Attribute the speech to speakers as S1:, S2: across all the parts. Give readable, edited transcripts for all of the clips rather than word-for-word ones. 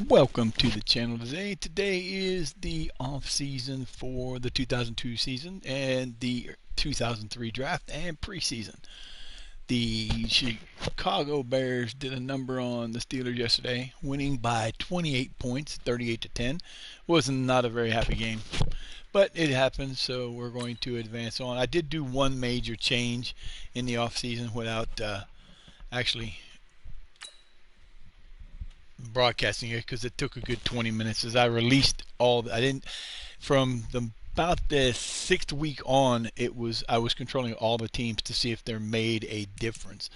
S1: Welcome to the channel today. Today is the off season for the 2002 season and the 2003 draft and preseason. The Chicago Bears did a number on the Steelers yesterday, winning by 28 points, 38 to 10. Was not a very happy game, but it happened, so we're going to advance on. I did do one major change in the off season without actually broadcasting it because it took a good 20 minutes as I released I didn't from the about the 6th week on. I was controlling all the teams to see if they made a difference,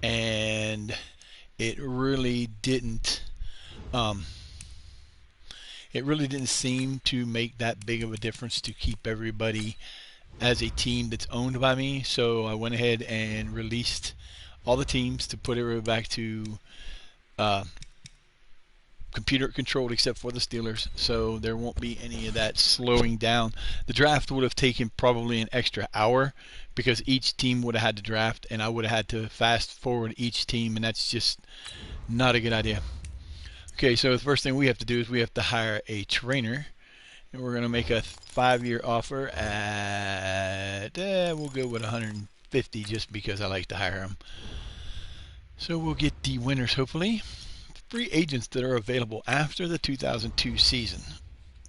S1: and it really didn't um, seem to make that big of a difference to keep everybody as a team that's owned by me. So I went ahead and released all the teams to put it back to computer controlled except for the Steelers, so there won't be any of that slowing down. The draft would have taken probably an extra hour because each team would have had to draft, and I would have had to fast forward each team, and that's just not a good idea. Okay, so the first thing we have to do is we have to hire a trainer, and we're going to make a 5-year offer at, we'll go with 150 just because I like to hire them. So we'll get the winners hopefully. Free agents that are available after the 2002 season.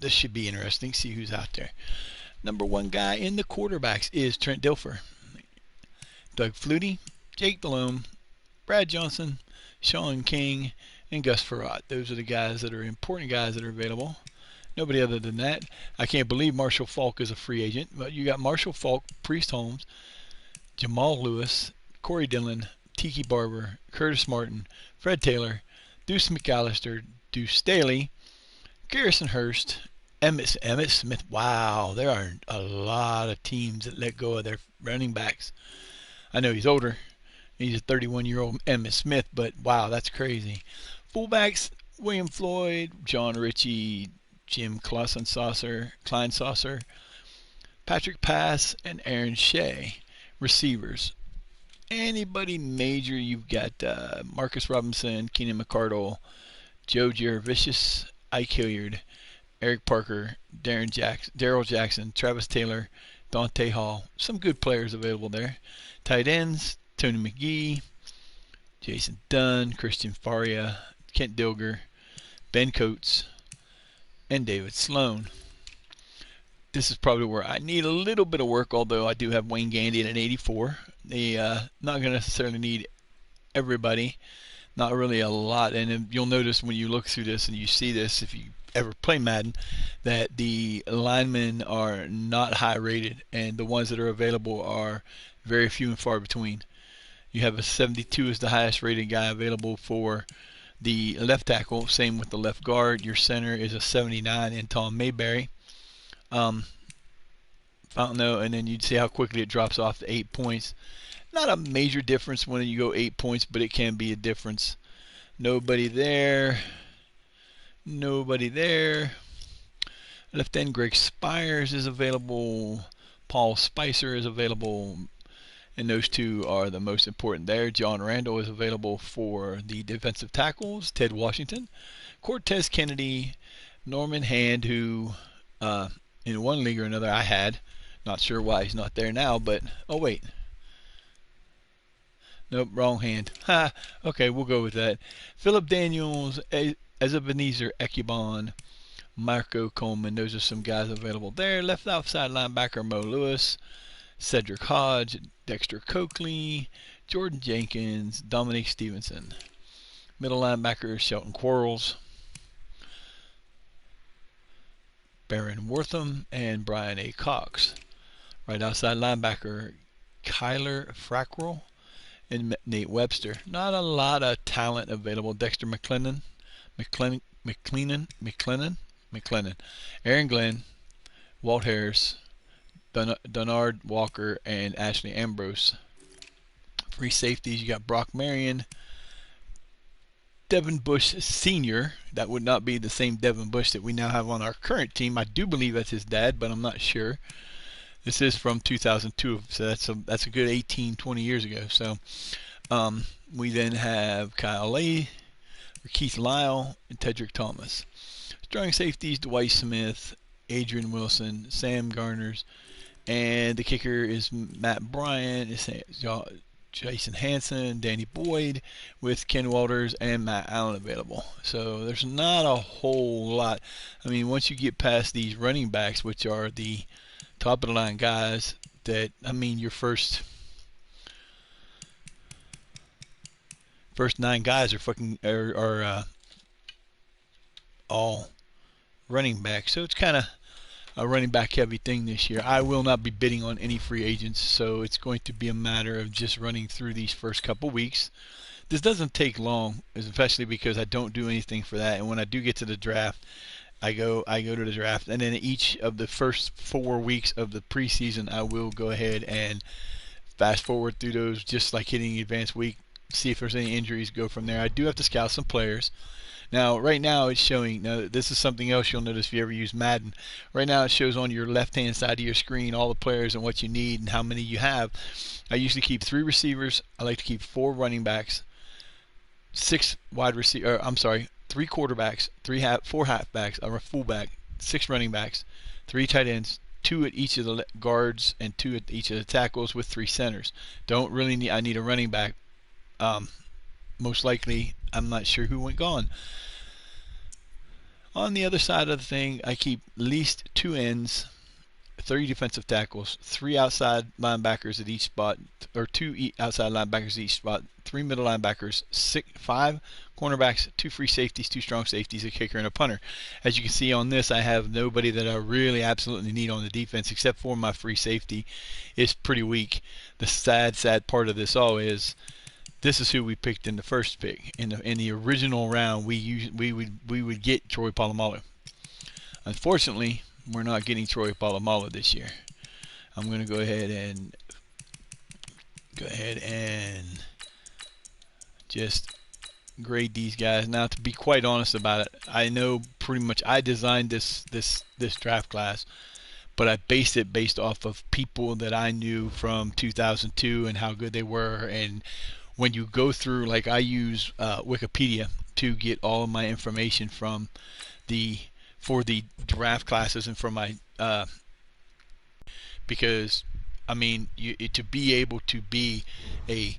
S1: This should be interesting. See who's out there. Number one guy in the quarterbacks is Trent Dilfer, Doug Flutie, Jake Delhomme, Brad Johnson, Sean King, and Gus Frerotte. Those are the guys that are important guys that are available. Nobody other than that. I can't believe Marshall Faulk is a free agent, but you got Marshall Faulk, Priest Holmes, Jamal Lewis, Corey Dillon, Tiki Barber, Curtis Martin, Fred Taylor, Deuce McAllister, Deuce Staley, Garrison Hurst, Emmitt Smith. Wow, there are a lot of teams that let go of their running backs. I know he's older. He's a 31-year-old Emmitt Smith, but wow, that's crazy. Fullbacks, William Floyd, John Ritchie, Jim Kleinsaucer, Patrick Pass, and Aaron Shea. Receivers. Anybody major, you've got Marcus Robinson, Keenan McCardle, Joe Jaravicious, Ike Hilliard, Eric Parker, Darrell Jackson, Travis Taylor, Dante Hall. Some good players available there. Tight ends, Tony McGee, Jason Dunn, Christian Faria, Kent Dilger, Ben Coates, and David Sloan. This is probably where I need a little bit of work, although I do have Wayne Gandy at an 84. Not going to necessarily need everybody, not really a lot. And you'll notice when you look through this and you see this, if you ever play Madden, that the linemen are not high rated, and the ones that are available are very few and far between. You have a 72 as the highest rated guy available for the left tackle. Same with the left guard. Your center is a 79 in Tom Mayberry. I don't know, and then you'd see how quickly it drops off to 8 points. Not a major difference when you go 8 points, but it can be a difference. Nobody there. Left end, Greg Spires is available. Paul Spicer is available. And those two are the most important there. John Randall is available for the defensive tackles. Ted Washington. Cortez Kennedy. Norman Hand, who in one league or another I had. Not sure why he's not there now, but oh wait. Nope, wrong hand. Ha. Okay, we'll go with that. Philip Daniels, Ebenezer Ekubon, Marco Coleman. Those are some guys available there. Left outside linebacker Mo Lewis, Cedric Hodge, Dexter Coakley, Jordan Jenkins, Dominique Stevenson. Middle linebacker Shelton Quarles, Baron Wortham, and Brian A. Cox. Right outside linebacker Kyler Frackrell and Nate Webster. Not a lot of talent available. Dexter McClellan, Aaron Glenn, Walt Harris, Donard Walker, and Ashley Ambrose. Free safeties, you got Brock Marion, Devin Bush Sr. That would not be the same Devin Bush that we now have on our current team. I do believe that's his dad, but I'm not sure. This is from 2002, so that's a good 18, 20 years ago. So we then have Kyle Keith Lyle, and Tedrick Thomas. Strong safeties, Dwight Smith, Adrian Wilson, Sam Garners, and the kicker is Matt Bryant, Jason Hanson, Danny Boyd, with Ken Walters and Matt Allen available. So there's not a whole lot. I mean, once you get past these running backs, which are the top of the line guys, that, I mean, your first 9 guys are all running backs. So it's kind of a running back heavy thing this year. I will not be bidding on any free agents, so it's going to be a matter of just running through these first couple weeks. This doesn't take long, especially because I don't do anything for that. And when I do get to the draft, I go to the draft, and then each of the first 4 weeks of the preseason, I will go ahead and fast forward through those, just like hitting the advanced week, see if there's any injuries, go from there. I do have to scout some players. Now, right now it's showing, now this is something else you'll notice if you ever use Madden. Right now it shows on your left-hand side of your screen all the players and what you need and how many you have. I usually keep 3 receivers. I like to keep 4 running backs, 6 wide receiver. I'm sorry, 3 quarterbacks, 4 halfbacks, or a fullback, 6 running backs, 3 tight ends, 2 at each of the guards, and 2 at each of the tackles, with 3 centers. Don't really need. I need a running back. Most likely, I'm not sure who went gone. On the other side of the thing, I keep at least 2 ends, 30 defensive tackles, 3 outside linebackers at each spot, or 2 outside linebackers at each spot, 3 middle linebackers, 5 cornerbacks, 2 free safeties, 2 strong safeties, a kicker, and a punter. As you can see on this, I have nobody that I really absolutely need on the defense, except for my free safety. It's pretty weak. The sad part of this all is, this is who we picked in the first pick. In the original round, we would get Troy Polamalu. Unfortunately, we're not getting Troy Polamalu this year. I'm going to go ahead and just grade these guys. Now, to be quite honest about it, I know pretty much I designed this draft class, but I based off of people that I knew from 2002 and how good they were. And when you go through, like, I use Wikipedia to get all of my information for the draft classes and for my because, I mean, to be able to be a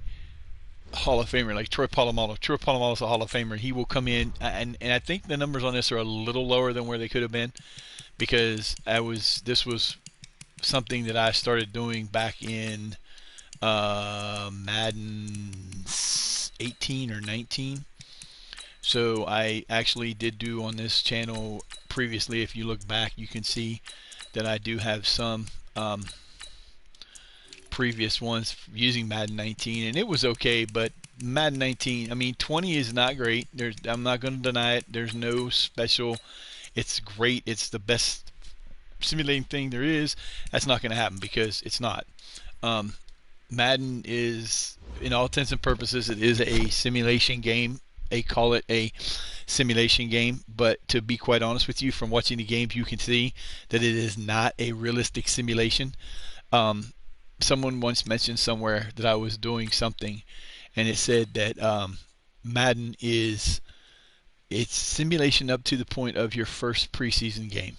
S1: Hall of Famer like Troy Polamalu. Troy Polamalu is a Hall of Famer. He will come in, and I think the numbers on this are a little lower than where they could have been, because this was something that I started doing back in Madden 18 or 19. So I actually did do on this channel previously. If you look back, you can see that I do have some previous ones using Madden 19, and it was okay. But Madden 19, I mean, 20 is not great. I'm not going to deny it. There's no special. It's great. It's the best simulating thing there is. That's not going to happen, because it's not. Madden is, in all intents and purposes, it is a simulation game. They call it a simulation game, but to be quite honest with you, from watching the games, you can see that it is not a realistic simulation. Someone once mentioned somewhere that I was doing something, and it said that Madden it's simulation up to the point of your first preseason game.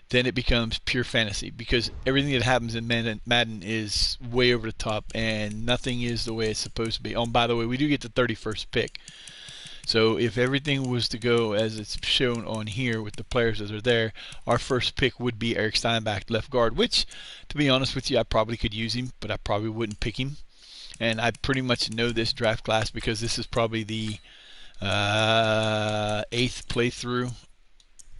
S1: Then it becomes pure fantasy, because everything that happens in Madden is way over the top, and nothing is the way it's supposed to be. Oh, and by the way, we do get the 31st pick. So if everything was to go as it's shown on here with the players that are there, our first pick would be Eric Steinbach, left guard, which, to be honest with you, I probably could use him, but I probably wouldn't pick him. And I pretty much know this draft class because this is probably the 8th playthrough,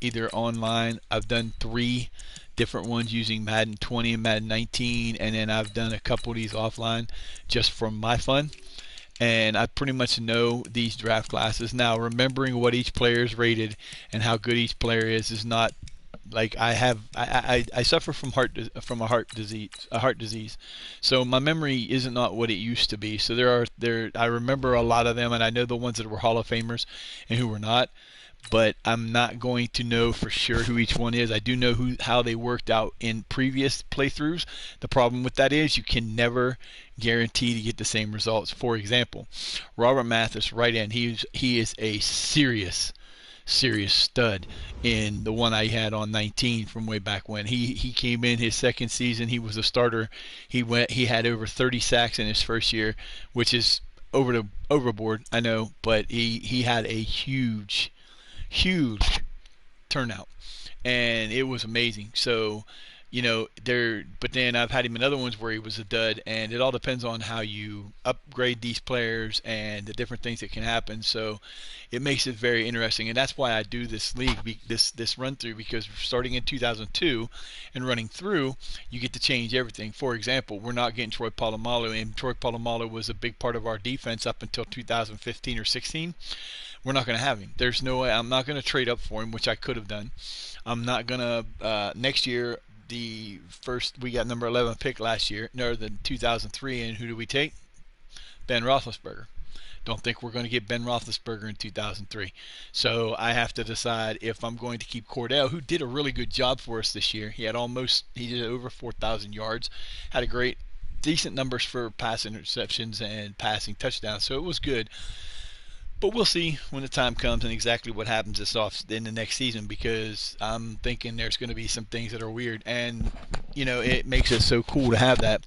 S1: either online. I've done 3 different ones using Madden 20 and Madden 19, and then I've done a couple of these offline just for my fun. And I pretty much know these draft classes. Now, remembering what each player is rated and how good each player is not like I suffer from a heart disease. So my memory isn't not what it used to be. So I remember a lot of them, and I know the ones that were Hall of Famers and who were not. but I'm not going to know for sure who each one is. I do know how they worked out in previous playthroughs. The problem with that is you can never guarantee to get the same results. For example, Robert Mathis, right end, he is a serious stud in the one I had on 19 from way back when. He came in his second season. He was a starter. He had over 30 sacks in his first year, which is overboard, I know, but he had a huge turnout, and it was amazing. So, but then I've had him in other ones where he was a dud, and it all depends on how you upgrade these players and the different things that can happen. So, it makes it very interesting, and that's why I do this league, this run through, because starting in 2002 and running through, you get to change everything. For example, we're not getting Troy Polamalu, and Troy Polamalu was a big part of our defense up until 2015 or 16. We're not going to have him. There's no way. I'm not going to trade up for him, which I could have done. I'm not going to next year. We got number 11 pick last year, no, than 2003, and who do we take? Ben Roethlisberger. Don't think we're going to get Ben Roethlisberger in 2003. So I have to decide if I'm going to keep Cordell, who did a really good job for us this year. He did over 4,000 yards, had decent numbers for pass interceptions and passing touchdowns, so it was good. But we'll see when the time comes and exactly what happens in the next season, because I'm thinking there's going to be some things that are weird, and it makes it so cool to have that.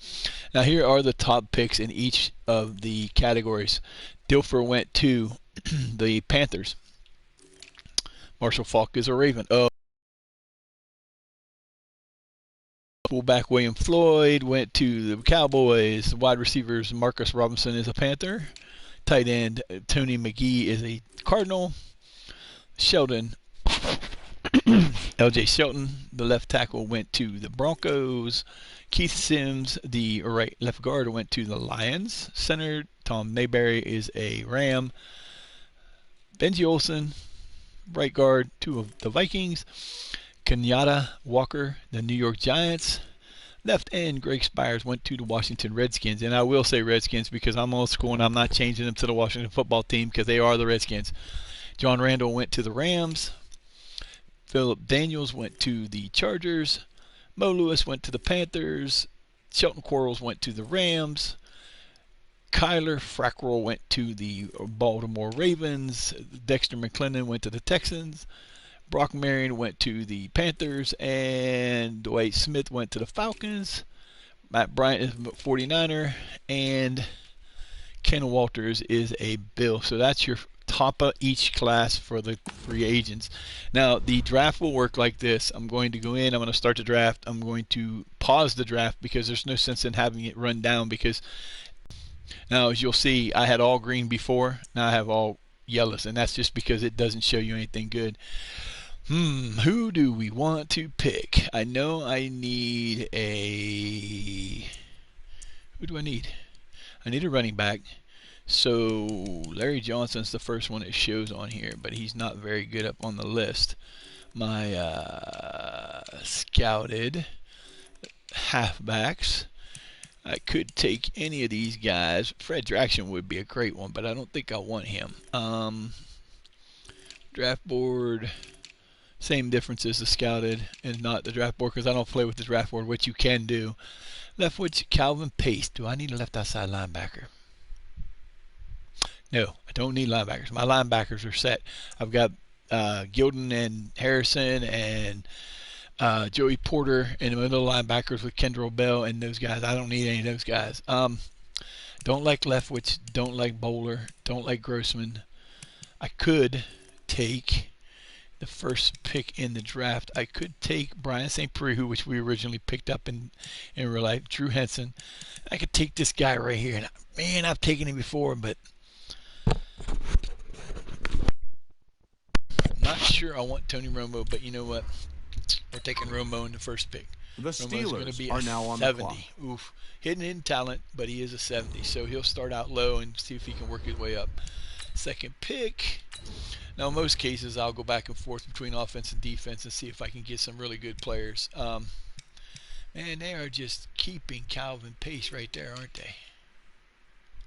S1: Now here are the top picks in each of the categories. Dilfer went to the Panthers. Marshall Faulk is a Raven. Fullback William Floyd went to the Cowboys. Wide receivers Marcus Robinson is a Panther. Tight end Tony McGee is a Cardinal. Sheldon, L.J. Shelton, the left tackle, went to the Broncos. Keith Sims, the left guard, went to the Lions. Center Tom Mayberry is a Ram. Benji Olsen, right guard, to the Vikings. Kenyatta Walker, the New York Giants. Left end, Greg Spires went to the Washington Redskins. And I will say Redskins because I'm old school and I'm not changing them to the Washington football team because they are the Redskins. John Randall went to the Rams. Philip Daniels went to the Chargers. Mo Lewis went to the Panthers. Shelton Quarles went to the Rams. Kyler Frackrell went to the Baltimore Ravens. Dexter McClendon went to the Texans. Brock Marion went to the Panthers, and Dwight Smith went to the Falcons. Matt Bryant is a 49er, and Ken Walters is a Bill. So that's your top of each class for the free agents. Now, the draft will work like this. I'm going to go in. I'm going to start the draft. I'm going to pause the draft because there's no sense in having it run down because now, as you'll see, I had all green before. Now I have all yellows, and that's just because it doesn't show you anything good. Who do we want to pick? I know I need who do I need? I need a running back. So Larry Johnson's the first one that shows on here, but he's not very good up on the list. My scouted halfbacks. I could take any of these guys. Fred Jackson would be a great one, but I don't think I want him. Draft board. Same difference as the scouted and not the draft board because I don't play with the draft board, which you can do. Left witch Calvin Pace. Do I need a left outside linebacker? No, I don't need linebackers. My linebackers are set. I've got Gilden and Harrison and Joey Porter and the middle linebackers with Kendrell Bell and those guys. I don't need any of those guys. Don't like Leftwich. Don't like Bowler. Don't like Grossman. I could take the first pick in the draft. I could take Brian St. Prix, which we originally picked up in real life. Drew Henson. I could take this guy right here. And man, I've taken him before, but I'm not sure I want Tony Romo. But you know what? We're taking Romo in the first pick.
S2: The
S1: Romo's going to be
S2: Steelers are now on
S1: 70.
S2: the clock.
S1: Oof. Hidden talent, but he is a 70. So he'll start out low and see if he can work his way up. Second pick. Now, in most cases, I'll go back and forth between offense and defense and see if I can get some really good players. Man, they are just keeping Calvin Pace right there, aren't they?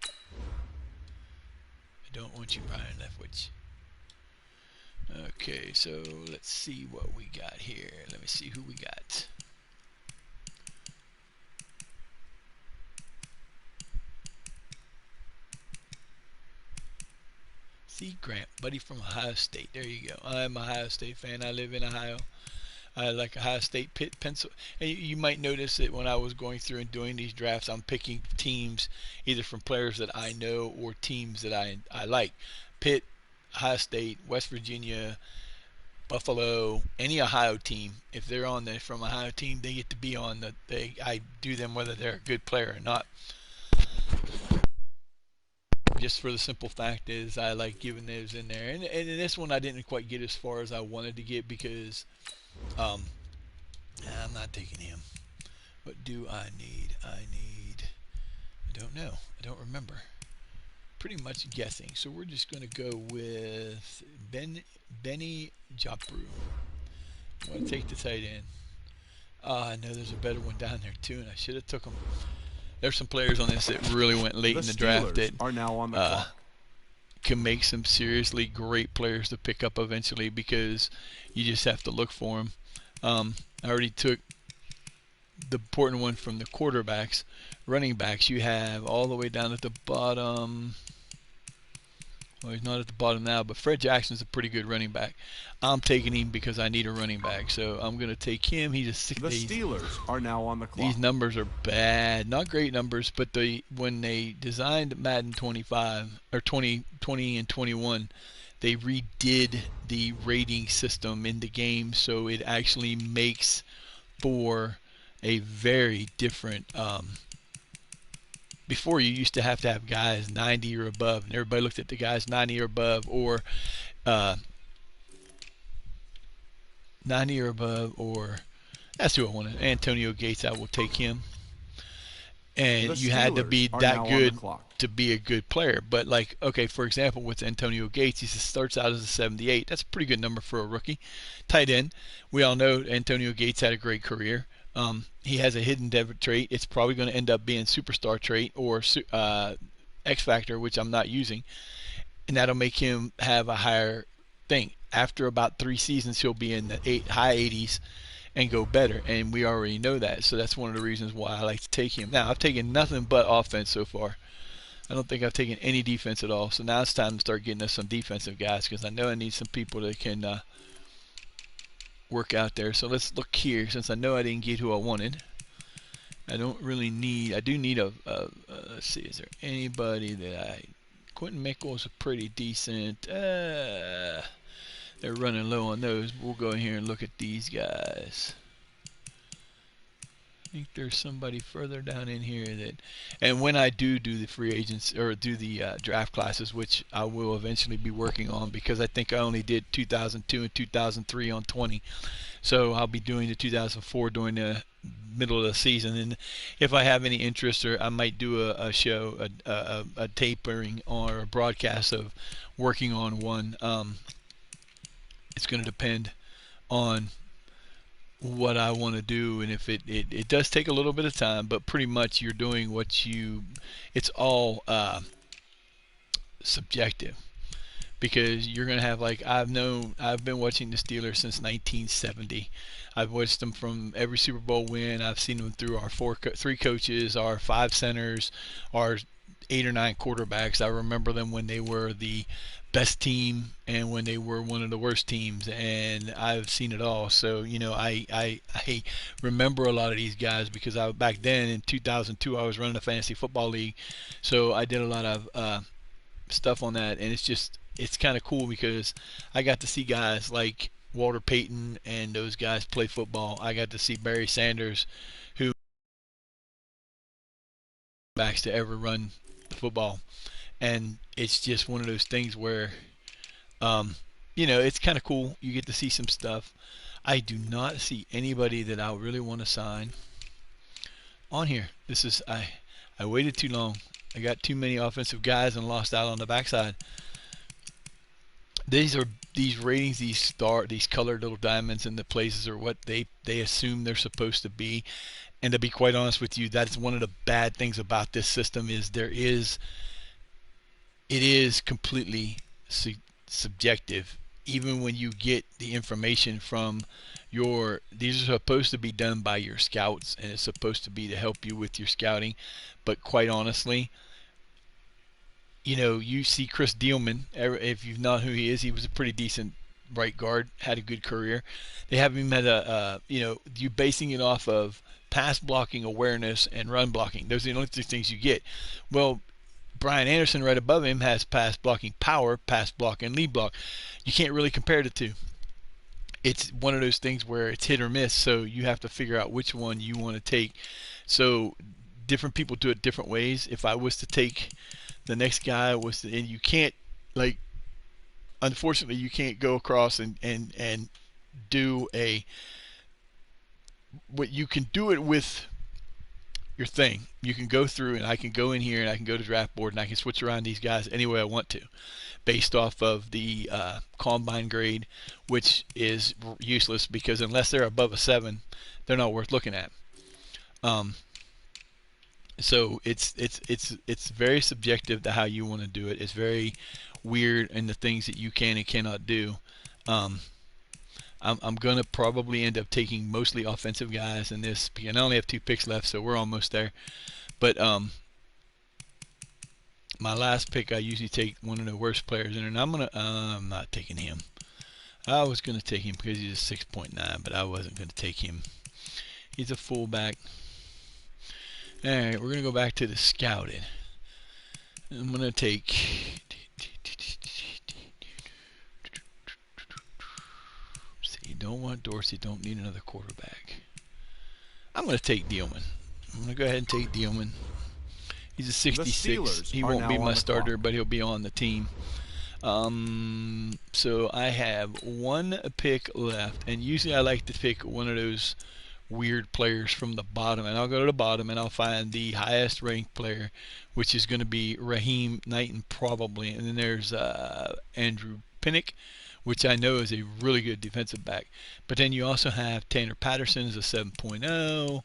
S1: I don't want you, Brian Leftwich. Okay, so let's see what we got here. Let me see who we got. See, Grant, buddy from Ohio State. There you go. I'm an Ohio State fan. I live in Ohio. I like Ohio State, Pitt, Pencil. And you might notice that when I was going through and doing these drafts, I'm picking teams either from players that I know or teams that I like. Pitt, Ohio State, West Virginia, Buffalo, any Ohio team. If they're on there from Ohio team, they get to be on the. I do them whether they're a good player or not. Just for the simple fact is I like giving those in there. And in this one I didn't quite get as far as I wanted to get because um, I'm not taking him. What do I need? I don't know. I don't remember. Pretty much guessing. So we're just going to go with Benny Japru. I want to take the tight end. I know there's a better one down there too, and I should have took him. There's some players on this that really went late in the draft that
S2: are now on the clock.
S1: Can make some seriously great players to pick up eventually because you just have to look for them. I already took the important one from the quarterbacks. Running backs, you have all the way down at the bottom. Well, he's not at the bottom now, but Fred Jackson's a pretty good running back. I'm taking him because I need a running back, so I'm going to take him. He's a 6.
S2: The Steelers are now on the clock.
S1: These numbers are bad, not great numbers, but when they designed Madden 25 or 20 and 21, they redid the rating system in the game, so it actually makes for a very different. Before you used to have guys 90 or above, and everybody looked at the guys 90 or above, or 90 or above, or that's who I wanted. Antonio Gates, I will take him. And you had to be that good to be a good player. But like, okay, for example, with Antonio Gates, he starts out as a 78. That's a pretty good number for a rookie. Tight end. We all know Antonio Gates had a great career. He has a hidden trait. It's probably going to end up being superstar trait or X factor, which I'm not using, and that'll make him have a higher thing. After about 3 seasons, he'll be in the high 80s and go better, and we already know that. So that's one of the reasons why I like to take him. Now I've taken nothing but offense so far. I don't think I've taken any defense at all. So now it's time to start getting us some defensive guys because I know I need some people that can work out there. So let's look here. Since I know I didn't get who I wanted, I don't really need. I do need let's see. Is there anybody that Quentin Mickle's a pretty decent. They're running low on those. We'll go in here and look at these guys. I think there's somebody further down in here that, and when I do the free agents or do the draft classes, which I will eventually be working on because I think I only did 2002 and 2003 on 20, so I'll be doing the 2004 during the middle of the season. And if I have any interest, or I might do a show, a tapering or a broadcast of working on one. It's going to depend on what I want to do, and if it does take a little bit of time, but pretty much you're doing it's all subjective because you're going to have, like, I've been watching the Steelers since 1970. I've watched them from every Super Bowl win. I've seen them through our 3 coaches, our 5 centers, our 8 or 9 quarterbacks. I remember them when they were the best team and when they were one of the worst teams, and I've seen it all. So I remember a lot of these guys because back then in 2002 I was running a fantasy football league, so I did a lot of stuff on that, and it's kind of cool because I got to see guys like Walter Payton and those guys play football. I got to see Barry Sanders, who backs to ever run the football. And it's just one of those things where, it's kind of cool. You get to see some stuff. I do not see anybody that I really want to sign on here. I waited too long. I got too many offensive guys and lost out on the backside. These ratings, these colored little diamonds in the places are what they assume they're supposed to be. And to be quite honest with you, that's one of the bad things about this system is it is completely subjective. even when you get the information from these are supposed to be done by your scouts, and it's supposed to be to help you with your scouting. But quite honestly, you see Chris Dealman. If you've not who he is, he was a pretty decent right guard, had a good career. They have him at you basing it off of pass blocking awareness and run blocking. Those are the only two things you get. Well, Brian Anderson right above him has pass blocking power, pass block, and lead block. You can't really compare the two. It's one of those things where it's hit or miss, so you have to figure out which one you want to take. So different people do it different ways. If I was to take the next guy and you can't, like, unfortunately you can't go across and do what you can do it with your thing. You can go through, and I can go in here and I can go to draft board and I can switch around these guys any way I want to, based off of the combine grade, which is useless because unless they're above a 7, they're not worth looking at. So it's very subjective to how you want to do it. It's very weird in the things that you can and cannot do. I'm gonna probably end up taking mostly offensive guys in this, and I only have 2 picks left, so we're almost there. But my last pick, I usually take one of the worst players in it, and I'm not taking him. I was gonna take him because he's a 6.9, but I wasn't gonna take him. He's a fullback. All right, we're gonna go back to the scouting. I'm gonna take. See, don't want Dorsey. Don't need another quarterback. I'm gonna take Dealman. I'm gonna go ahead and take Dealman. He's a 66. He won't be my starter, but he'll be on the team. So I have 1 pick left, and usually I like to pick one of those weird players from the bottom, and I'll go to the bottom and I'll find the highest ranked player, which is going to be Raheem Knighton probably, and then there's Andrew Pinnock, which I know is a really good defensive back. But then you also have Tanner Patterson as a 7.0.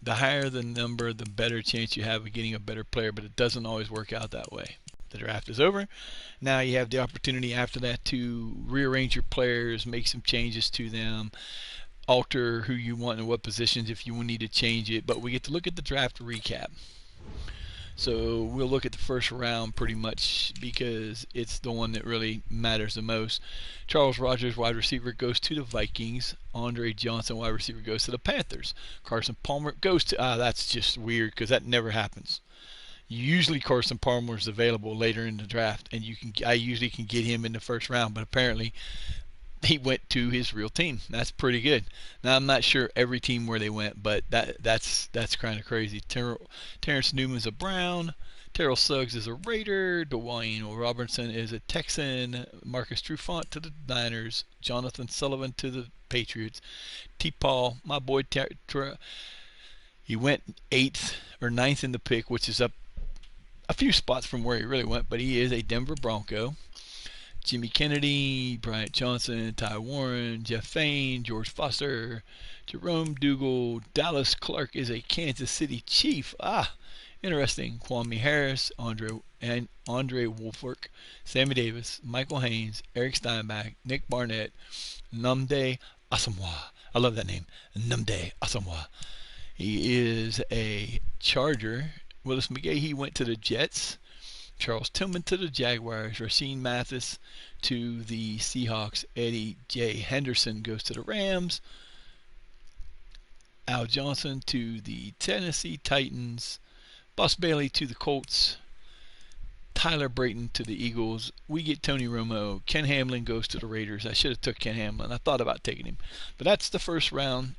S1: The higher the number, the better chance you have of getting a better player, but it doesn't always work out that way. The draft is over. Now you have the opportunity after that to rearrange your players, make some changes to them, alter who you want in what positions if you need to change it. But we get to look at the draft recap. So we'll look at the first round pretty much because it's the one that really matters the most. Charles Rogers, wide receiver, goes to the Vikings. Andre Johnson, wide receiver, goes to the Panthers. Carson Palmer goes to... that's just weird because that never happens. Usually Carson Palmer is available later in the draft, and I usually can get him in the first round, but apparently he went to his real team. That's pretty good. Now I'm not sure every team where they went, but that's kind of crazy. Terrence Newman's a Brown. Terrell Suggs is a Raider. Dwayne Robertson is a Texan. Marcus Trufant to the Niners. Jonathan Sullivan to the Patriots. T. Paul, my boy, he went 8th or 9th in the pick, which is up a few spots from where he really went, but he is a Denver Bronco. Jimmy Kennedy, Bryant Johnson, Ty Warren, Jeff Fain, George Foster, Jerome Dougal, Dallas Clark is a Kansas City Chief. Interesting. Kwame Harris, Andre Wolfork, Sammy Davis, Michael Haynes, Eric Steinbach, Nick Barnett, Nnamdi Asomugha. I love that name, Nnamdi Asomugha. He is a Charger. Willis McGahee went to the Jets. Charles Tillman to the Jaguars. Rasheen Mathis to the Seahawks. Eddie J. Henderson goes to the Rams. Al Johnson to the Tennessee Titans. Bus Bailey to the Colts. Tyler Brayton to the Eagles. We get Tony Romo. Ken Hamlin goes to the Raiders. I should have took Ken Hamlin. I thought about taking him. But that's the first round.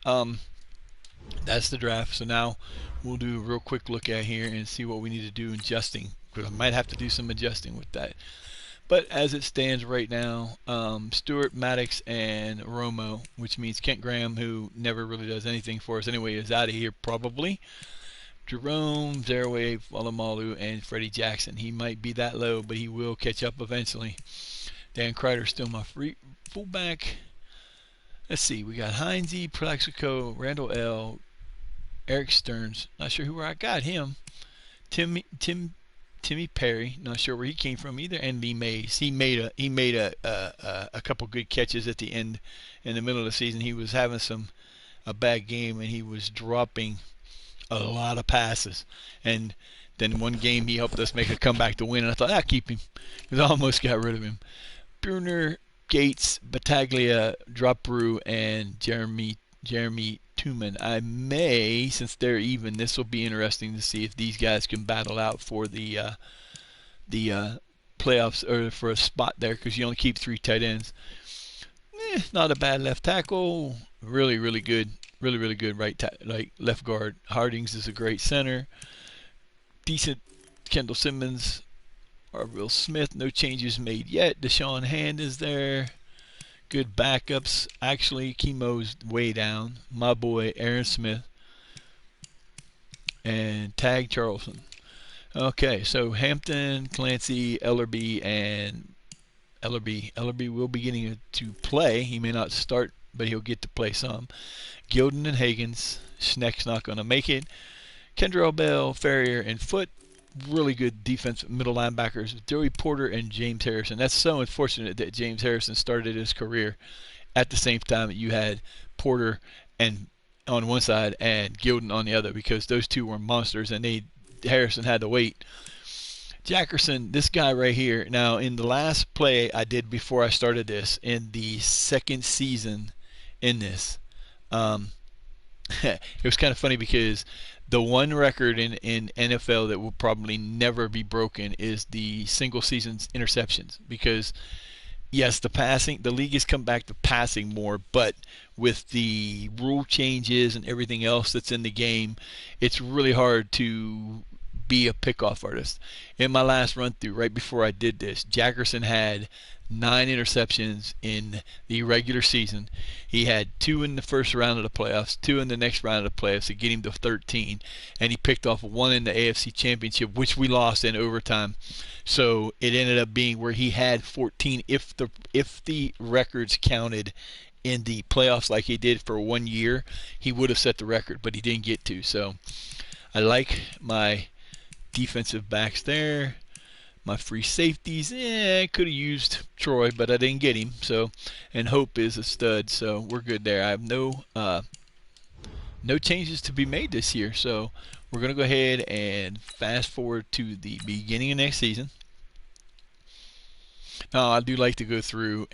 S1: That's the draft. So now we'll do a real quick look at here and see what we need to do adjusting. Because I might have to do some adjusting with that. But as it stands right now, Stewart, Maddox, and Romo, which means Kent Graham, who never really does anything for us anyway, is out of here probably. Jerome, Zaraway, Falamalu, and Freddie Jackson. He might be that low, but he will catch up eventually. Dan Kreider's still my free fullback. Let's see. We got Heinze, Plaxico, Randall L., Eric Stearns. Not sure where I got him. Tim Timmy Perry, not sure where he came from either, and Lee Mays. He made a couple good catches at the end, in the middle of the season. He was having a bad game, and he was dropping a lot of passes. And then one game he helped us make a comeback to win, and I thought, keep him, because I almost got rid of him. Bruner, Gates, Battaglia, Dropru, and Jeremy Tuman. I may, since they're even, this will be interesting to see if these guys can battle out for the playoffs, or for a spot there, because you only keep 3 tight ends. Not a bad left tackle. Really, really good. Really, really good left guard. Hardings is a great center. Decent Kendall Simmons. Arville Smith, no changes made yet. Deshaun Hand is there. Good backups. Actually, Chemo's way down. My boy Aaron Smith. And Tag Charlson. Okay, so Hampton, Clancy, Ellerby, and Ellerby will be getting to play. He may not start, but he'll get to play some. Gilden and Higgins. Schneck's not going to make it. Kendrell Bell, Ferrier, and Foote. Really good defense middle linebackers. Joey Porter and James Harrison. That's so unfortunate that James Harrison started his career at the same time that you had Porter and on one side and Gilden on the other, because those two were monsters, and Harrison had to wait. Jackerson, this guy right here. Now, in the last play I did before I started this, in the second season in this, it was kind of funny, because the one record in NFL that will probably never be broken is the single season interceptions, because yes, the league has come back to passing more, but with the rule changes and everything else that's in the game, it's really hard to be a pickoff artist. In my last run through, right before I did this, Jackerson had 9 interceptions in the regular season. He had 2 in the first round of the playoffs, 2 in the next round of the playoffs to get him to 13, and he picked off 1 in the AFC Championship, which we lost in overtime. So it ended up being where he had 14. If the records counted in the playoffs like he did for 1 year, he would have set the record, but he didn't get to. So I like my defensive backs there. My free safeties, I could have used Troy, but I didn't get him. So, and Hope is a stud, so we're good there. I have no changes to be made this year, so we're gonna go ahead and fast forward to the beginning of next season. Now, I do like to go through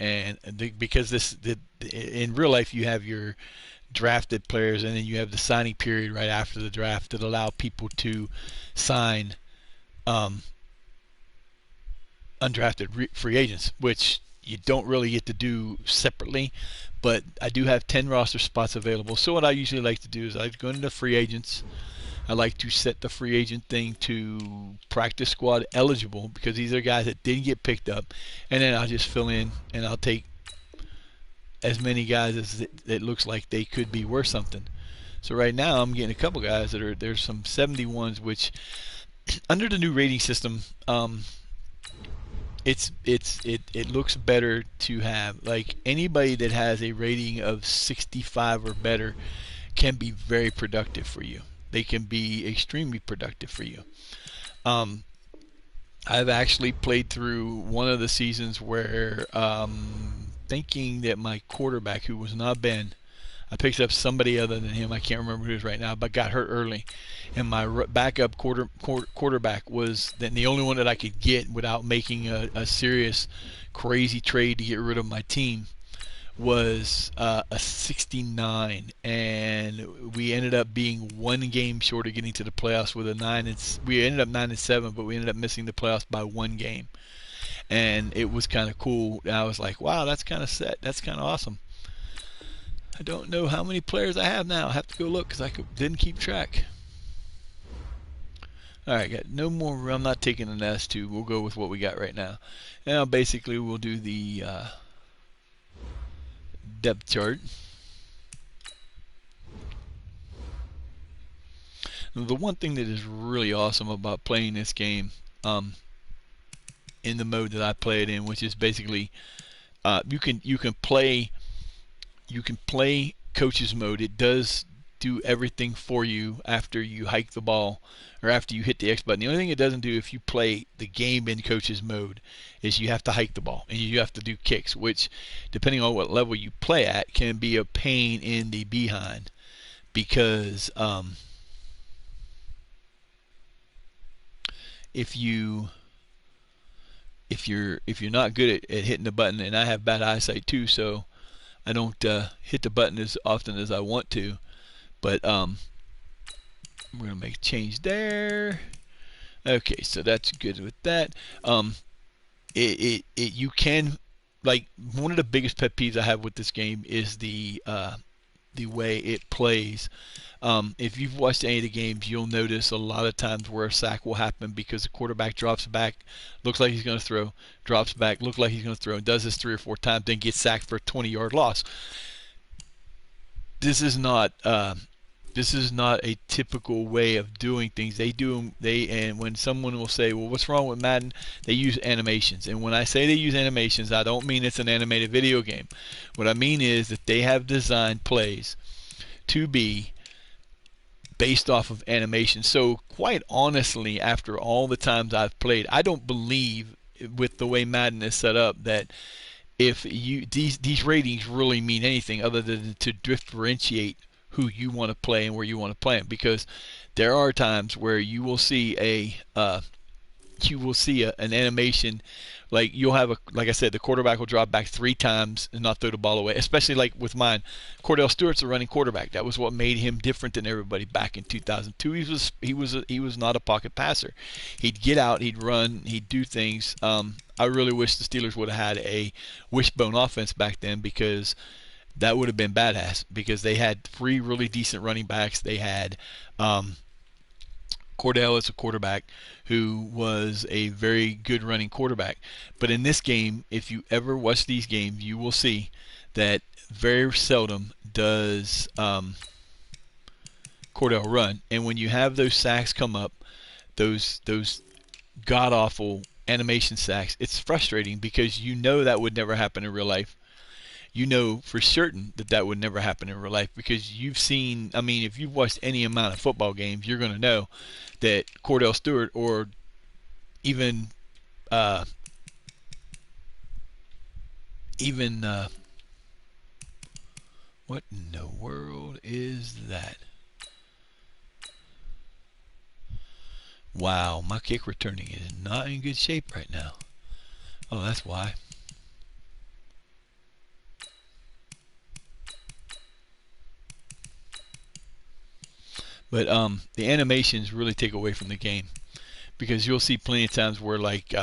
S1: because in real life you have your drafted players, and then you have the signing period right after the draft that allow people to sign undrafted free agents, which you don't really get to do separately, but I do have 10 roster spots available. So what I usually like to do is I go into free agents. I like to set the free agent thing to practice squad eligible, because these are guys that didn't get picked up, and then I'll just fill in, and I'll take as many guys as it looks like they could be worth something. So right now I'm getting a couple guys there's some 71s, which under the new rating system, it looks better to have, like, anybody that has a rating of 65 or better can be very productive for you. They can be extremely productive for you. I've actually played through one of the seasons where thinking that my quarterback, who was not Ben, I picked up somebody other than him. I can't remember who it is right now, but got hurt early. And my backup quarterback was then the only one that I could get without making a serious, crazy trade to get rid of my team was a 69. And we ended up being 1 game short of getting to the playoffs with a 9. We ended up 9-7, but we ended up missing the playoffs by 1 game. And it was kind of cool. I was like, wow, that's kind of set. That's kind of awesome. I don't know how many players I have now. I have to go look because I didn't keep track. Alright, got no more. I'm not taking an S2. We'll go with what we got right now. Now, basically, we'll do the depth chart. Now, the one thing that is really awesome about playing this game in the mode that I play it in, which is basically you can play coach's mode. It does do everything for you after you hike the ball or after you hit the X button. The only thing it doesn't do if you play the game in coach's mode is you have to hike the ball and you have to do kicks, which, depending on what level you play at, can be a pain in the behind because if you if you're not good at hitting the button, and I have bad eyesight too, so I don't hit the button as often as I want to. But we're gonna make a change there. Okay, so that's good with that. You can, like, one of the biggest pet peeves I have with this game is the way it plays. If you've watched any of the games, you'll notice a lot of times where a sack will happen because the quarterback drops back, looks like he's going to throw, drops back, looks like he's going to throw, and does this 3 or 4 times, then gets sacked for a 20-yard loss. This is not a typical way of doing things. And when someone will say, "Well, what's wrong with Madden?" They use animations. And when I say they use animations, I don't mean it's an animated video game. What I mean is that they have designed plays to be based off of animation. So quite honestly, after all the times I've played, I don't believe with the way Madden is set up that if these ratings really mean anything other than to differentiate who you want to play and where you want to play them, because there are times where you will see an animation, like you'll have like I said, the quarterback will drop back 3 times and not throw the ball away. Especially like with mine, Cordell Stewart's a running quarterback. That was what made him different than everybody back in 2002. He was not a pocket passer. He'd get out, he'd run, he'd do things. I really wish the Steelers would have had a wishbone offense back then, because that would have been badass, because they had 3 really decent running backs. They had Cordell as a quarterback who was a very good running quarterback. But in this game, if you ever watch these games, you will see that very seldom does Cordell run. And when you have those sacks come up, those god-awful animation sacks, it's frustrating because you know that would never happen in real life. You know for certain that that would never happen in real life, because you've seen, I mean, if you've watched any amount of football games, you're going to know that Cordell Stewart, or even what in the world is that? Wow, my kick returning is not in good shape right now. Oh, that's why. But the animations really take away from the game, because you'll see plenty of times where, like,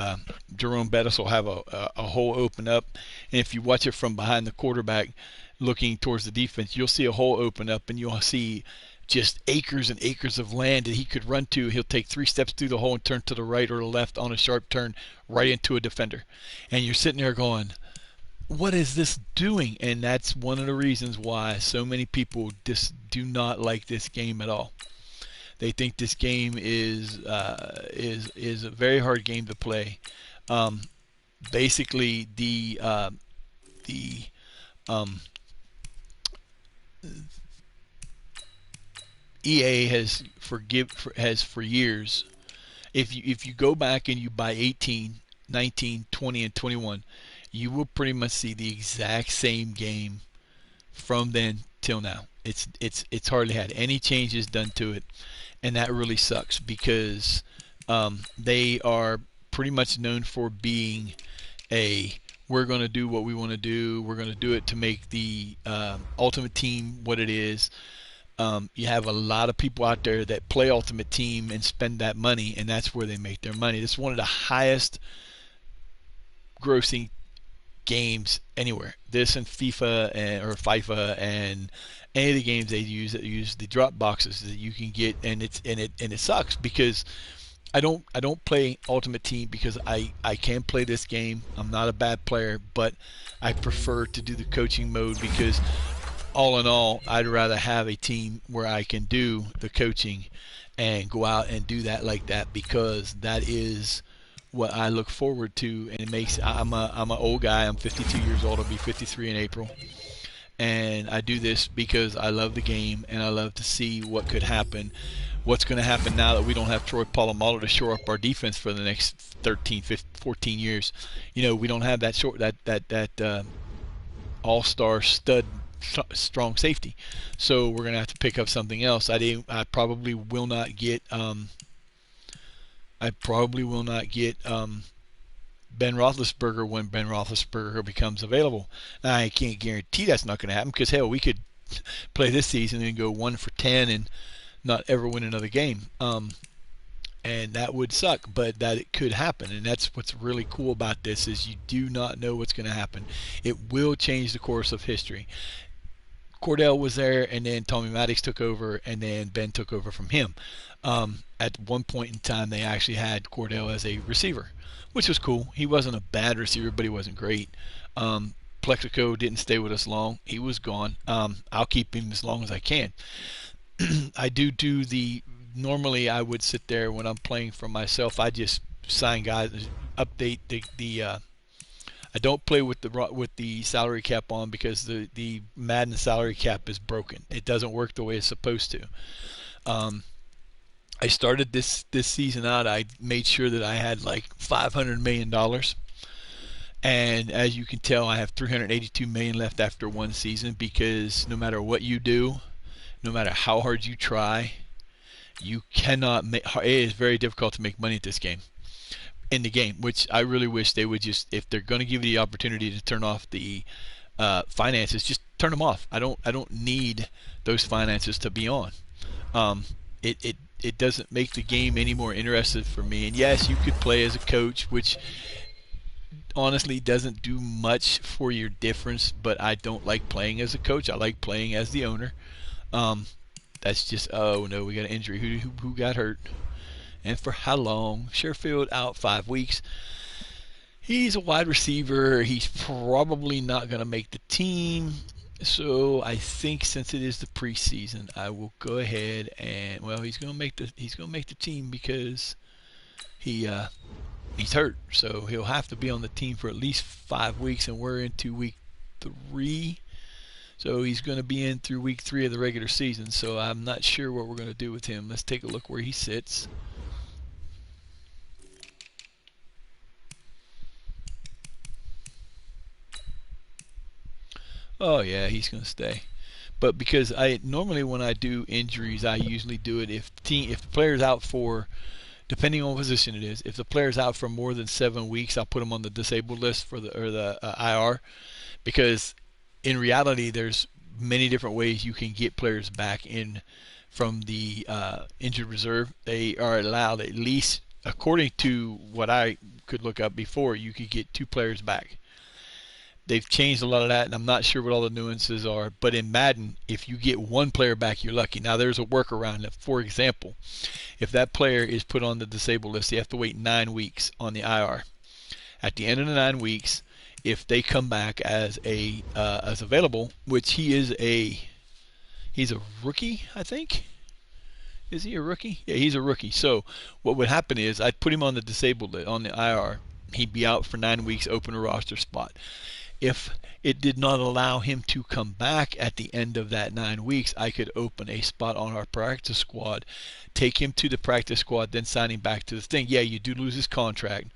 S1: Jerome Bettis will have a hole open up, and if you watch it from behind the quarterback looking towards the defense, you'll see a hole open up, and you'll see just acres and acres of land that he could run to. He'll take 3 steps through the hole and turn to the right or the left on a sharp turn right into a defender. And you're sitting there going, what is this doing? And that's one of the reasons why so many people just do not like this game at all. They think this game is a very hard game to play. Basically, EA has for years. If you go back and you buy 18, 19, 20, and 21, you will pretty much see the exact same game from then till now. It's hardly had any changes done to it, and that really sucks, because they are pretty much known for being we're going to do what we want to do. We're going to do it to make the Ultimate Team what it is. You have a lot of people out there that play Ultimate Team and spend that money, and that's where they make their money. This is one of the highest grossing games anywhere. This and FIFA or FIFA and any of the games they use that use the drop boxes that you can get, and it sucks because I don't play Ultimate Team because I can play this game. I'm not a bad player, but I prefer to do the coaching mode, because all in all, I'd rather have a team where I can do the coaching and go out and do that like that, because that is what I look forward to, and it makes I'm an old guy. I'm 52 years old. I'll be 53 in April, and I do this because I love the game and I love to see what could happen. What's going to happen now that we don't have Troy Polamalu to shore up our defense for the next 13, 15, 14 years? We don't have that all-star stud strong safety, so we're going to have to pick up something else. I probably will not get Ben Roethlisberger when Ben Roethlisberger becomes available. Now, I can't guarantee that's not going to happen because hell, we could play this season and go 1 for 10 and not ever win another game. And that would suck, but that it could happen. And that's what's really cool about this is you do not know what's going to happen. It will change the course of history. Cordell was there, and then Tommy Maddox took over, and then Ben took over from him. At one point in time, they actually had Cordell as a receiver, which was cool. He wasn't a bad receiver, but he wasn't great. Plexico didn't stay with us long. He was gone. I'll keep him as long as I can. I do the normally I would sit there when I'm playing for myself. I just sign guys, update the I don't play with the salary cap on because the Madden salary cap is broken. It doesn't work the way it's supposed to. I started this season out. I made sure that I had like $500 million, and as you can tell, I have $382 million left after one season because no matter what you do, no matter how hard you try, you cannot make. It is very difficult to make money at this game. In the game, which I really wish they would just, if they're going to give you the opportunity to turn off the finances, just turn them off. I don't need those finances to be on. It doesn't make the game any more interesting for me. And yes, you could play as a coach, which honestly doesn't do much for your difference. But I don't like playing as a coach. I like playing as the owner. That's just, oh no, we got an injury. Who got hurt? And for how long? Sherfield out 5 weeks. He's a wide receiver. He's probably not going to make the team. So I think since it is the preseason, I will go ahead and he's going to make the team because he's hurt. So he'll have to be on the team for at least 5 weeks, and we're into week 3. So he's going to be in through week 3 of the regular season. So I'm not sure what we're going to do with him. Let's take a look where he sits. Oh yeah, he's gonna stay. But because I normally when I do injuries, I usually do it if the player's out for, depending on what position it is, if the player's out for more than 7 weeks, I'll put him on the disabled list for the IR, because in reality there's many different ways you can get players back in from the injured reserve. They are allowed, at least according to what I could look up before, you could get 2 players back. They've changed a lot of that, and I'm not sure what all the nuances are. But in Madden, if you get 1 player back, you're lucky. Now, there's a workaround. For example, if that player is put on the disabled list, they have to wait 9 weeks on the IR. At the end of the 9 weeks, if they come back as available, which he's a rookie, I think. Is he a rookie? Yeah, he's a rookie. So what would happen is I'd put him on the disabled list, on the IR. He'd be out for 9 weeks, open a roster spot. If it did not allow him to come back at the end of that 9 weeks, I could open a spot on our practice squad, take him to the practice squad, then sign him back to the thing. Yeah, you do lose his contract,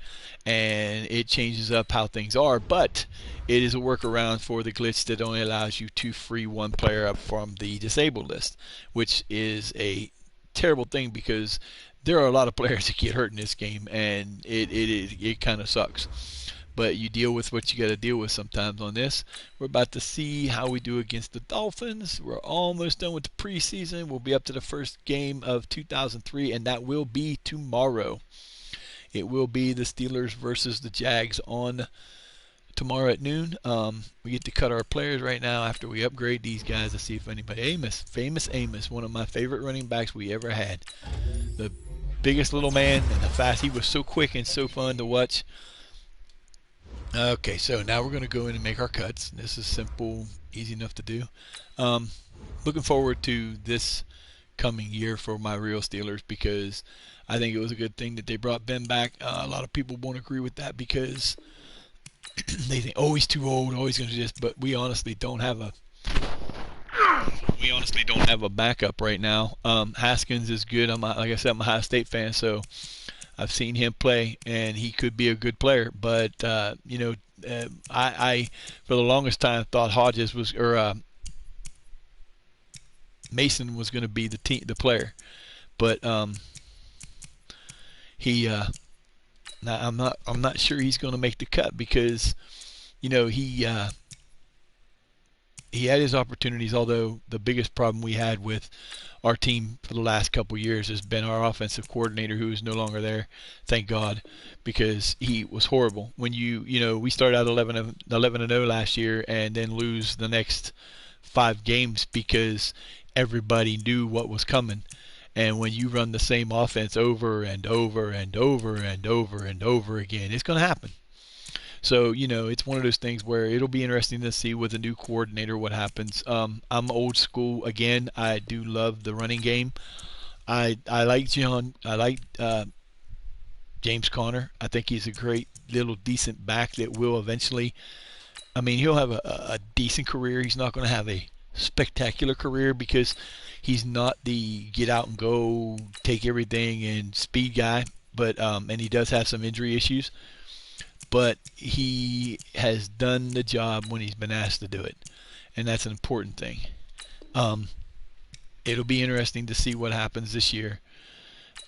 S1: and it changes up how things are, but it is a workaround for the glitch that only allows you to free 1 player up from the disabled list, which is a terrible thing because there are a lot of players that get hurt in this game, and it kind of sucks. But you deal with what you got to deal with sometimes on this. We're about to see how we do against the Dolphins. We're almost done with the preseason. We'll be up to the first game of 2003, and that will be tomorrow. It will be the Steelers versus the Jags on tomorrow at noon. We get to cut our players right now after we upgrade these guys to see if anybody. Famous Amos, one of my favorite running backs we ever had. The biggest little man and the fast. He was so quick and so fun to watch. Okay, so now we're going to go in and make our cuts. This is simple, easy enough to do. Looking forward to this coming year for my real Steelers because I think it was a good thing that they brought Ben back. A lot of people won't agree with that because they think, oh, he's too old, oh, he's going to do this. But we honestly don't have honestly don't have a backup right now. Haskins is good. Like I said, I'm a Ohio State fan, so I've seen him play, and he could be a good player. But I for the longest time thought Hodges was or Mason was going to be the player, but he now I'm not sure he's going to make the cut because he had his opportunities. Although the biggest problem we had with our team for the last couple of years has been our offensive coordinator, who is no longer there, thank God, because he was horrible. When we started out 11-0 last year and then lose the next 5 games because everybody knew what was coming. And when you run the same offense over and over and over and over and over again, it's going to happen. So, it's one of those things where it'll be interesting to see with a new coordinator what happens. I'm old school again. I do love the running game. I like John. I like James Conner. I think he's a great little decent back that will eventually. I mean, he'll have a decent career. He's not going to have a spectacular career because he's not the get out and go, take everything and speed guy. But and he does have some injury issues. But he has done the job when he's been asked to do it, and that's an important thing. Um, it'll be interesting to see what happens this year.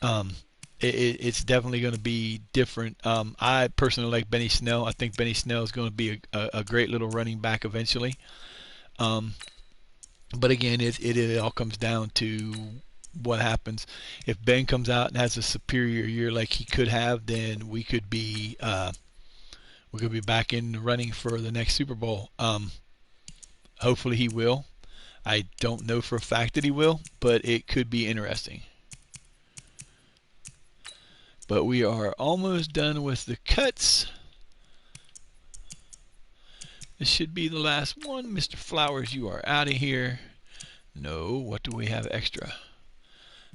S1: Um, it's definitely going to be different. I personally like Benny Snell. I think Benny Snell is going to be a great little running back eventually. Um, but again, it all comes down to what happens. If Ben comes out and has a superior year like he could have, then we could be back in the running for the next Super Bowl. Hopefully he will. I don't know for a fact that he will, but it could be interesting. But we are almost done with the cuts. This should be the last one. Mr. Flowers, you are out of here. No, what do we have extra?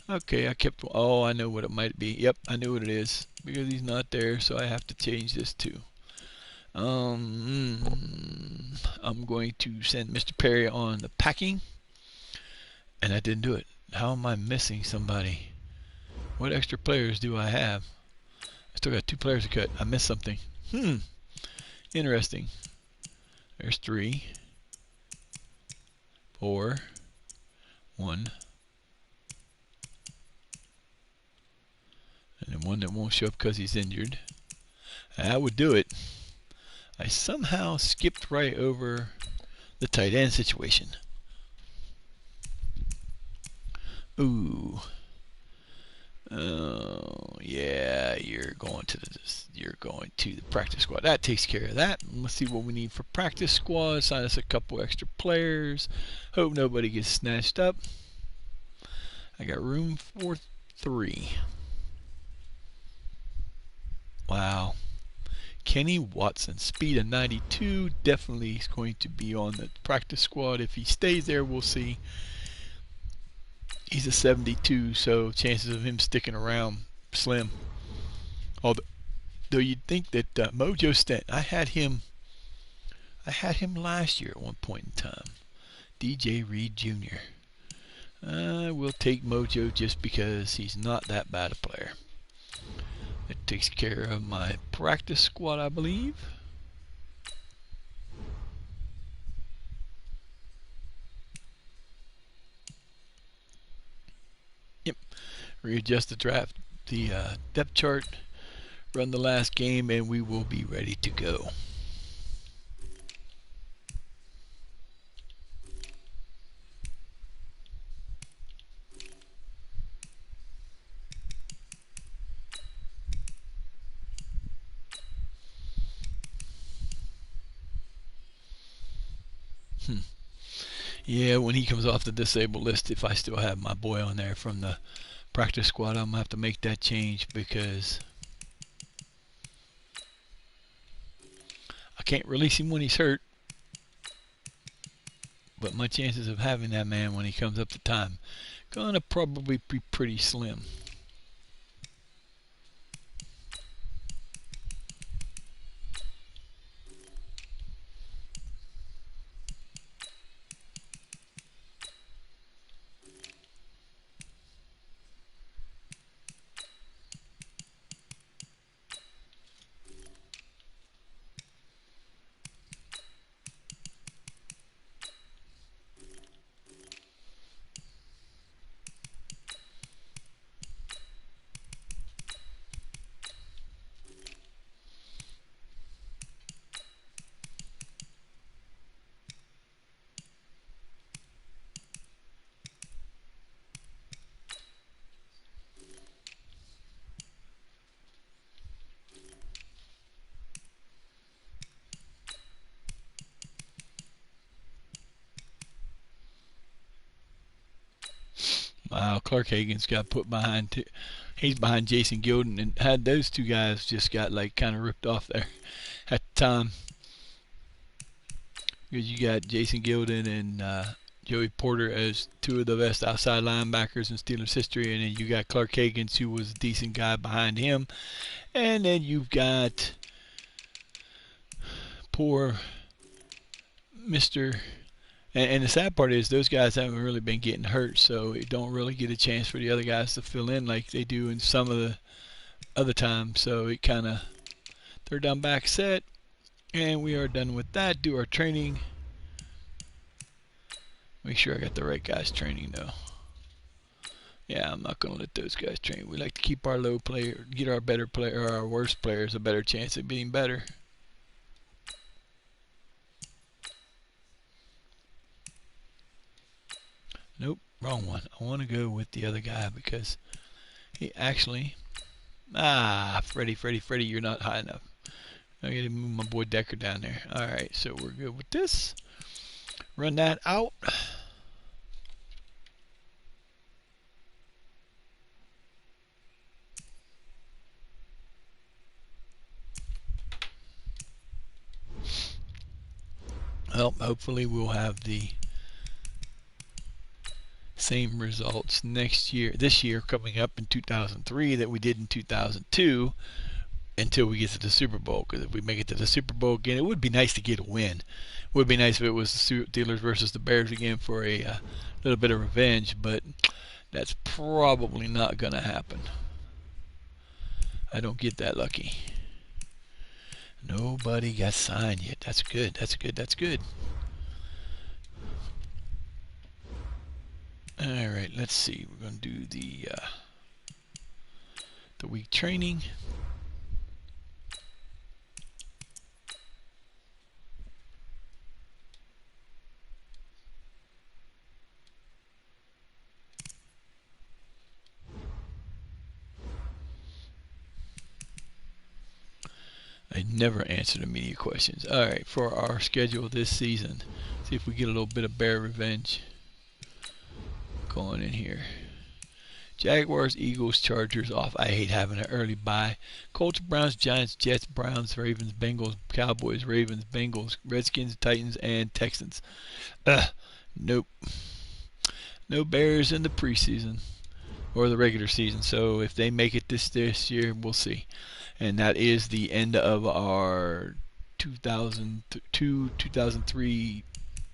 S1: Okay, I know what it might be. Yep, I know what it is. Because he's not there, so I have to change this too. I'm going to send Mr. Perry on the packing. And I didn't do it. How am I missing somebody? What extra players do I have? I still got 2 players to cut. I missed something. Interesting. There's 3, 4, 1, and then one that won't show up because he's injured. That would do it. I somehow skipped right over the tight end situation. Ooh. Oh yeah, you're going to the practice squad. That takes care of that. Let's see what we need for practice squad. Sign us a couple extra players. Hope nobody gets snatched up. I got room for 3. Wow. Kenny Watson, speed of 92, definitely is going to be on the practice squad. If he stays there, we'll see. He's a 72, so chances of him sticking around slim. Although you'd think that Mojo Stent, I had him last year at one point in time. DJ Reed Jr. I will take Mojo just because he's not that bad a player. That takes care of my practice squad, I believe. Yep. Readjust the depth chart, run the last game, and we will be ready to go. Yeah, when he comes off the disabled list, if I still have my boy on there from the practice squad, I'm going to have to make that change because I can't release him when he's hurt. But my chances of having that man when he comes up to time gonna probably be pretty slim. Wow, Clark Hagan's got put behind. He's behind Jason Gilden, and had those two guys just got like kind of ripped off there at the time. Because you got Jason Gilden and Joey Porter as two of the best outside linebackers in Steelers history, and then you got Clark Hagan, who was a decent guy behind him, and then you've got poor Mr. And the sad part is those guys haven't really been getting hurt, so you don't really get a chance for the other guys to fill in like they do in some of the other times. So it kind of, third down back set, and we are done with that. Do our training. Make sure I got the right guys training though. Yeah, I'm not gonna let those guys train. We like to keep our low player, get our better player, or our worst players a better chance of being better. Nope, wrong one. I want to go with the other guy because he actually... Freddie, you're not high enough. I gotta move my boy Decker down there. Alright, so we're good with this. Run that out. Well, hopefully we'll have the same results this year coming up in 2003 that we did in 2002 until we get to the Super Bowl. Because if we make it to the Super Bowl again, it would be nice to get a win. It would be nice if it was the Steelers versus the Bears again for a little bit of revenge, but that's probably not going to happen. I don't get that lucky. Nobody got signed yet. That's good. That's good. That's good. All right, let's see. We're going to do the week training. I never answer the media questions. All right, for our schedule this season, see if we get a little bit of bear revenge going in here. Jaguars, Eagles, Chargers off. I hate having an early bye. Colts, Browns, Giants, Jets, Browns, Ravens, Bengals, Cowboys, Ravens, Bengals, Redskins, Titans, and Texans. Nope. No Bears in the preseason or the regular season. So if they make it this year, we'll see. And that is the end of our 2002-2003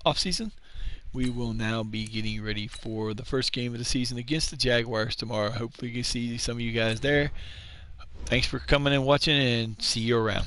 S1: offseason. We will now be getting ready for the first game of the season against the Jaguars tomorrow. Hopefully you can see some of you guys there. Thanks for coming and watching, and see you around.